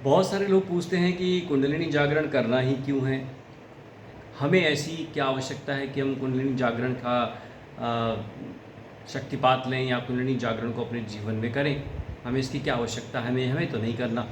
बहुत सारे लोग पूछते हैं कि कुंडलिनी जागरण करना ही क्यों है। हमें ऐसी क्या आवश्यकता है कि हम कुंडलिनी जागरण का शक्तिपात लें या कुंडलिनी जागरण को अपने जीवन में करें। हमें इसकी क्या आवश्यकता है, हमें तो नहीं करना।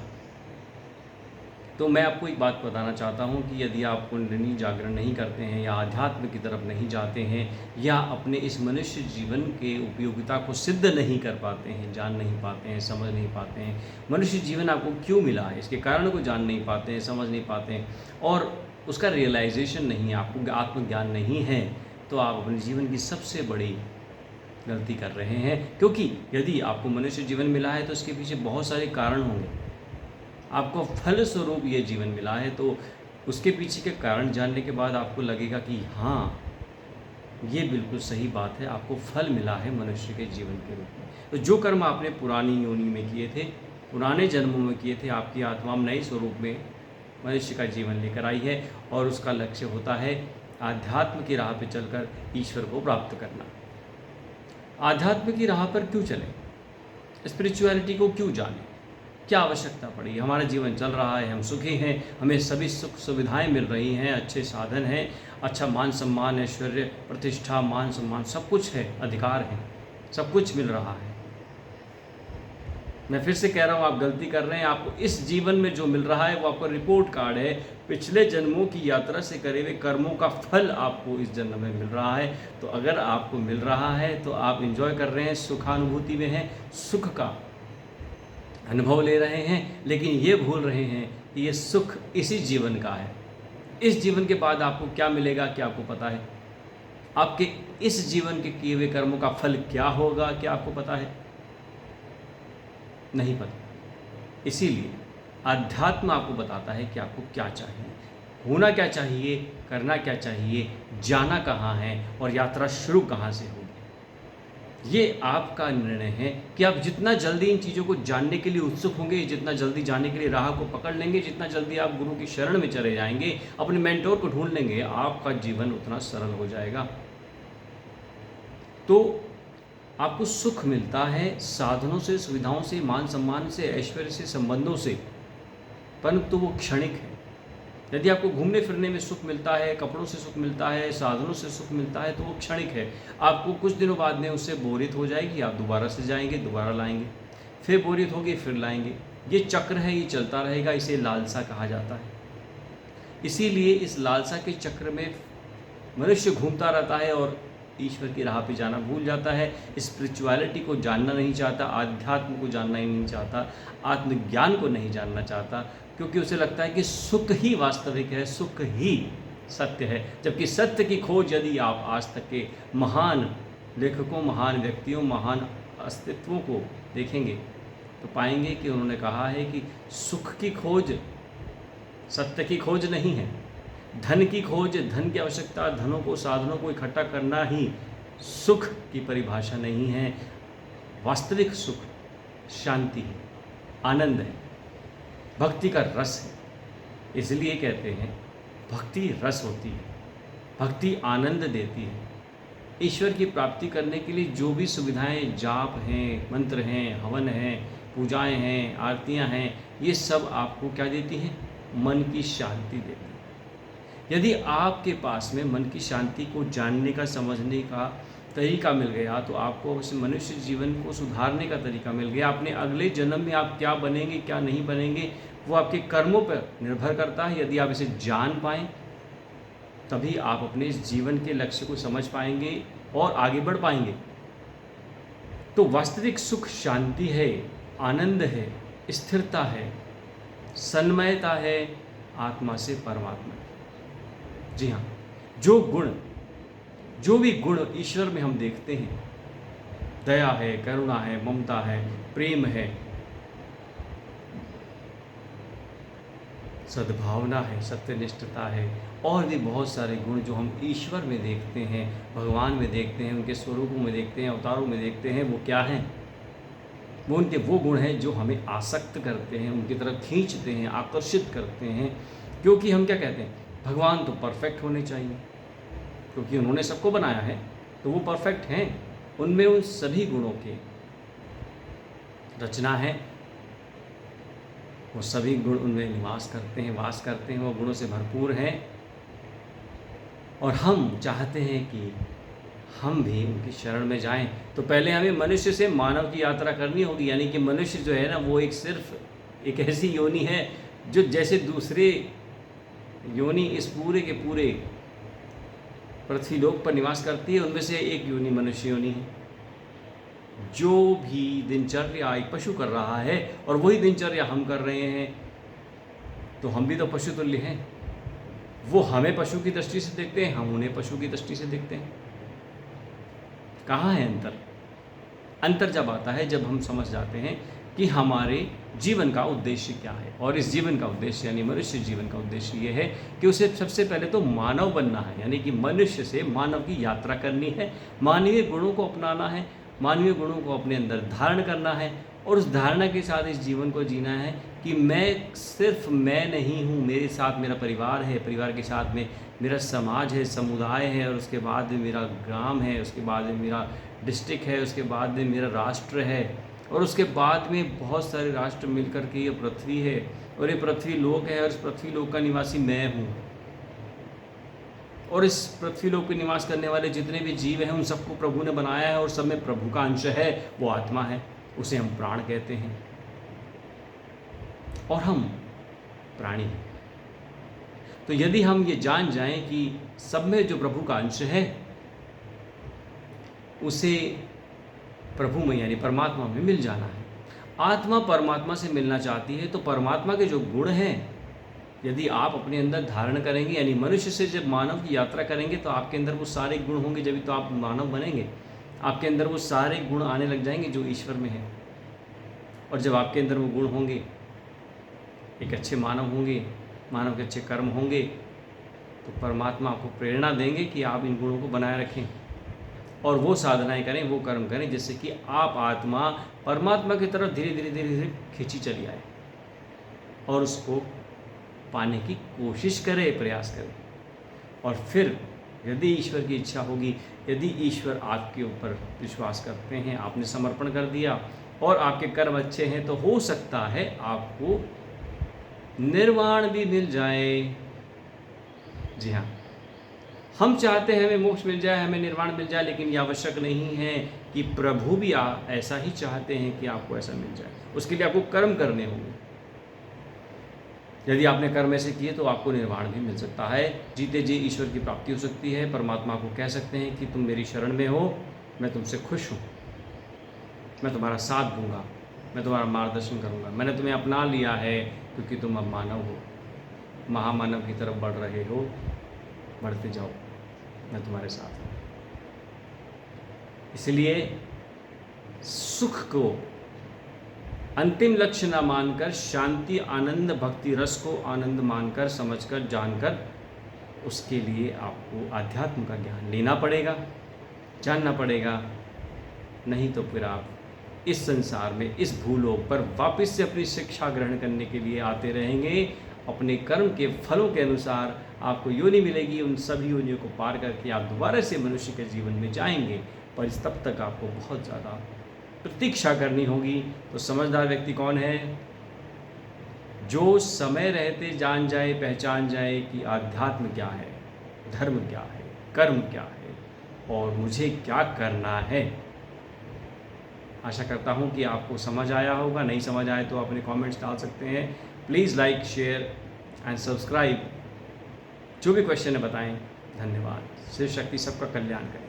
तो मैं आपको एक बात बताना चाहता हूँ कि यदि आप कुंडलिनी जागरण नहीं करते हैं या आध्यात्म की तरफ नहीं जाते हैं या अपने इस मनुष्य जीवन के उपयोगिता को सिद्ध नहीं कर पाते हैं, जान नहीं पाते हैं, समझ नहीं पाते हैं, मनुष्य जीवन आपको क्यों मिला है इसके कारण को जान नहीं पाते हैं, समझ नहीं पाते हैं और उसका रियलाइजेशन नहीं है, आपको आत्मज्ञान नहीं है, तो आप अपने जीवन की सबसे बड़ी गलती कर रहे हैं। क्योंकि यदि आपको मनुष्य जीवन मिला है तो उसके पीछे बहुत सारे कारण होंगे। आपको फल स्वरूप ये जीवन मिला है तो उसके पीछे के कारण जानने के बाद आपको लगेगा कि हाँ, ये बिल्कुल सही बात है, आपको फल मिला है मनुष्य के जीवन के रूप में। तो जो कर्म आपने पुरानी योनि में किए थे, पुराने जन्मों में किए थे, आपकी आत्मा नए स्वरूप में मनुष्य का जीवन लेकर आई है और उसका लक्ष्य होता है आध्यात्म की राह पर चलकर ईश्वर को प्राप्त करना। आध्यात्म की राह पर क्यों चलें, स्पिरिचुअलिटी को क्यों जानें, क्या आवश्यकता पड़ी। हमारा जीवन चल रहा है, हम सुखी हैं, हमें सभी सुख सुविधाएं मिल रही हैं, अच्छे साधन हैं, अच्छा मान सम्मान, ऐश्वर्य, प्रतिष्ठा, मान सम्मान सब कुछ है, अधिकार है, सब कुछ मिल रहा है। मैं फिर से कह रहा हूँ, आप गलती कर रहे हैं। आपको इस जीवन में जो मिल रहा है वो आपका रिपोर्ट कार्ड है, पिछले जन्मों की यात्रा से करे हुए कर्मों का फल आपको इस जन्म में मिल रहा है। तो अगर आपको मिल रहा है तो आप एंजॉय कर रहे हैं, सुखानुभूति में हैं, सुख का अनुभव ले रहे हैं, लेकिन ये भूल रहे हैं कि ये सुख इसी जीवन का है। इस जीवन के बाद आपको क्या मिलेगा, क्या आपको पता है? आपके इस जीवन के किए हुए कर्मों का फल क्या होगा, क्या आपको पता है? नहीं पता। इसीलिए अध्यात्म आपको बताता है कि आपको क्या चाहिए, होना क्या चाहिए, करना क्या चाहिए, जाना कहाँ है और यात्रा शुरू कहाँ से होगी। ये आपका निर्णय है कि आप जितना जल्दी इन चीज़ों को जानने के लिए उत्सुक होंगे, जितना जल्दी जानने के लिए राह को पकड़ लेंगे, जितना जल्दी आप गुरु की शरण में चले जाएंगे, अपने मेंटोर को ढूंढ लेंगे, आपका जीवन उतना सरल हो जाएगा। तो आपको सुख मिलता है साधनों से, सुविधाओं से, मान सम्मान से, ऐश्वर्य से, संबंधों से, परंतु वो क्षणिक है। यदि आपको घूमने फिरने में सुख मिलता है, कपड़ों से सुख मिलता है, साधनों से सुख मिलता है, तो वो क्षणिक है। आपको कुछ दिनों बाद में उससे बोरियत हो जाएगी, आप दोबारा से जाएंगे, दोबारा लाएंगे, फिर बोरियत होगी, फिर लाएंगे। ये चक्र है, ये चलता रहेगा, इसे लालसा कहा जाता है। इसीलिए इस लालसा के चक्र में मनुष्य घूमता रहता है और ईश्वर की राह पे जाना भूल जाता है, स्पिरिचुअलिटी को जानना नहीं चाहता, आध्यात्म को जानना ही नहीं चाहता, आत्मज्ञान को नहीं जानना चाहता, क्योंकि उसे लगता है कि सुख ही वास्तविक है, सुख ही सत्य है। जबकि सत्य की खोज यदि आप आज तक के महान लेखकों, महान व्यक्तियों, महान अस्तित्वों को देखेंगे तो पाएंगे कि उन्होंने कहा है कि सुख की खोज सत्य की खोज नहीं है, धन की खोज, धन की आवश्यकता, धनों को, साधनों को इकट्ठा करना ही सुख की परिभाषा नहीं है। वास्तविक सुख शांति है, आनंद है, भक्ति का रस है। इसलिए कहते हैं भक्ति रस होती है, भक्ति आनंद देती है। ईश्वर की प्राप्ति करने के लिए जो भी सुविधाएं, जाप हैं, मंत्र हैं, हवन हैं, पूजाएं हैं, आरतियां हैं, ये सब आपको क्या देती हैं? मन की शांति देती है। यदि आपके पास में मन की शांति को जानने का, समझने का तरीका मिल गया तो आपको उस मनुष्य जीवन को सुधारने का तरीका मिल गया। अपने अगले जन्म में आप क्या बनेंगे, क्या नहीं बनेंगे, वो आपके कर्मों पर निर्भर करता है। यदि आप इसे जान पाएँ तभी आप अपने इस जीवन के लक्ष्य को समझ पाएंगे और आगे बढ़ पाएंगे। तो वास्तविक सुख शांति है, आनंद है, स्थिरता है, सन्मयता है आत्मा से परमात्मा। जी हाँ, जो भी गुण ईश्वर में हम देखते हैं, दया है, करुणा है, ममता है, प्रेम है, सद्भावना है, सत्यनिष्ठता है, और भी बहुत सारे गुण जो हम ईश्वर में देखते हैं, भगवान में देखते हैं, उनके स्वरूपों में देखते हैं, अवतारों में देखते हैं, वो क्या हैं? वो उनके वो गुण हैं जो हमें आसक्त करते हैं, उनकी तरफ खींचते हैं, आकर्षित करते हैं। क्योंकि हम क्या कहते हैं, भगवान तो परफेक्ट होने चाहिए, क्योंकि उन्होंने सबको बनाया है तो वो परफेक्ट हैं। उनमें उन सभी गुणों की रचना है, वो सभी गुण उनमें निवास करते हैं, वास करते हैं, वो गुणों से भरपूर हैं। और हम चाहते हैं कि हम भी उनकी शरण में जाएं। तो पहले हमें मनुष्य से मानव की यात्रा करनी होगी, यानी कि मनुष्य जो है ना, वो एक ऐसी योनि है जो जैसे दूसरे योनि इस पूरे के पूरे पृथ्वीलोक पर निवास करती है, उनमें से एक योनि मनुष्य योनि है। जो भी दिनचर्या एक पशु कर रहा है और वही दिनचर्या हम कर रहे हैं, तो हम भी तो पशु तुल्य हैं। वो हमें पशु की दृष्टि से देखते हैं, हम उन्हें पशु की दृष्टि से देखते हैं। कहाँ है अंतर? अंतर जब आता है जब हम समझ जाते हैं कि हमारे जीवन का उद्देश्य क्या है। और इस जीवन का उद्देश्य यानी मनुष्य जीवन का उद्देश्य ये है कि उसे सबसे पहले तो मानव बनना है, यानी कि मनुष्य से मानव की यात्रा करनी है, मानवीय गुणों को अपनाना है, मानवीय गुणों को अपने अंदर धारण करना है, और उस धारणा के साथ इस जीवन को जीना है कि सिर्फ मैं नहीं हूँ, मेरे साथ मेरा परिवार है, परिवार के साथ में मेरा समाज है, समुदाय है, और उसके बाद में मेरा ग्राम है, उसके बाद में मेरा डिस्ट्रिक्ट है, उसके बाद में मेरा राष्ट्र है, और उसके बाद में बहुत सारे राष्ट्र मिलकर के ये पृथ्वी है, और ये पृथ्वी लोक है, और इस पृथ्वी लोक का निवासी मैं हूँ। और इस पृथ्वी लोक पे निवास करने वाले जितने भी जीव हैं उन सबको प्रभु ने बनाया है, और सब में प्रभु का अंश है, वो आत्मा है, उसे हम प्राण कहते हैं, और हम प्राणी हैं। तो यदि हम ये जान जाएं कि सब में जो प्रभु का अंश है उसे प्रभु में यानी परमात्मा में मिल जाना है। आत्मा परमात्मा से मिलना चाहती है, तो परमात्मा के जो गुण हैं यदि आप अपने अंदर धारण करेंगे, यानी मनुष्य से जब मानव की यात्रा करेंगे तो आपके अंदर वो सारे गुण होंगे, जब तो आप मानव बनेंगे। आपके अंदर वो सारे गुण आने लग जाएंगे जो ईश्वर में है, और जब आपके अंदर वो गुण होंगे, एक अच्छे मानव होंगे, मानव के अच्छे कर्म होंगे, तो परमात्मा आपको प्रेरणा देंगे कि आप इन गुणों को बनाए रखें और वो साधनाएं करें, वो कर्म करें, जिससे कि आप आत्मा परमात्मा की तरफ धीरे धीरे धीरे धीरे खींची चली आए और उसको पाने की कोशिश करे, प्रयास करे। और फिर यदि ईश्वर की इच्छा होगी, यदि ईश्वर आपके ऊपर विश्वास करते हैं, आपने समर्पण कर दिया और आपके कर्म अच्छे हैं, तो हो सकता है आपको निर्वाण भी मिल जाए। जी हाँ, हम चाहते हैं हमें मोक्ष मिल जाए, हमें निर्वाण मिल जाए, लेकिन यह आवश्यक नहीं है कि प्रभु भी ऐसा ही चाहते हैं कि आपको ऐसा मिल जाए। उसके लिए आपको कर्म करने होंगे। यदि आपने कर्म ऐसे किए तो आपको निर्वाण भी मिल सकता है, जीते जी ईश्वर की प्राप्ति हो सकती है। परमात्मा को कह सकते हैं कि तुम मेरी शरण में हो, मैं तुमसे खुश हूँ, मैं तुम्हारा साथ दूंगा, मैं तुम्हारा मार्गदर्शन करूंगा, मैंने तुम्हें अपना लिया है क्योंकि तुम अब मानव हो, महामानव की तरफ बढ़ रहे हो, बढ़ते जाओ, मैं तुम्हारे साथ हूँ। इसलिए सुख को अंतिम लक्ष्य न मानकर, शांति, आनंद, भक्ति रस को आनंद मानकर, समझकर, जानकर, उसके लिए आपको आध्यात्म का ज्ञान लेना पड़ेगा, जानना पड़ेगा। नहीं तो फिर आप इस संसार में, इस भूलोक पर वापस से अपनी शिक्षा ग्रहण करने के लिए आते रहेंगे। अपने कर्म के फलों के अनुसार आपको योनि मिलेगी, उन सभी योनियों को पार करके आप दोबारा से मनुष्य के जीवन में जाएंगे, पर तब तक आपको बहुत ज़्यादा प्रतीक्षा करनी होगी। तो समझदार व्यक्ति कौन है? जो समय रहते जान जाए, पहचान जाए कि आध्यात्म क्या है, धर्म क्या है, कर्म क्या है और मुझे क्या करना है। आशा करता हूँ कि आपको समझ आया होगा। नहीं समझ आए तो अपने कमेंट्स डाल सकते हैं। Please like, share and subscribe. जो भी क्वेश्चन है बताएं। धन्यवाद। शिव शक्ति सबका कल्याण करें।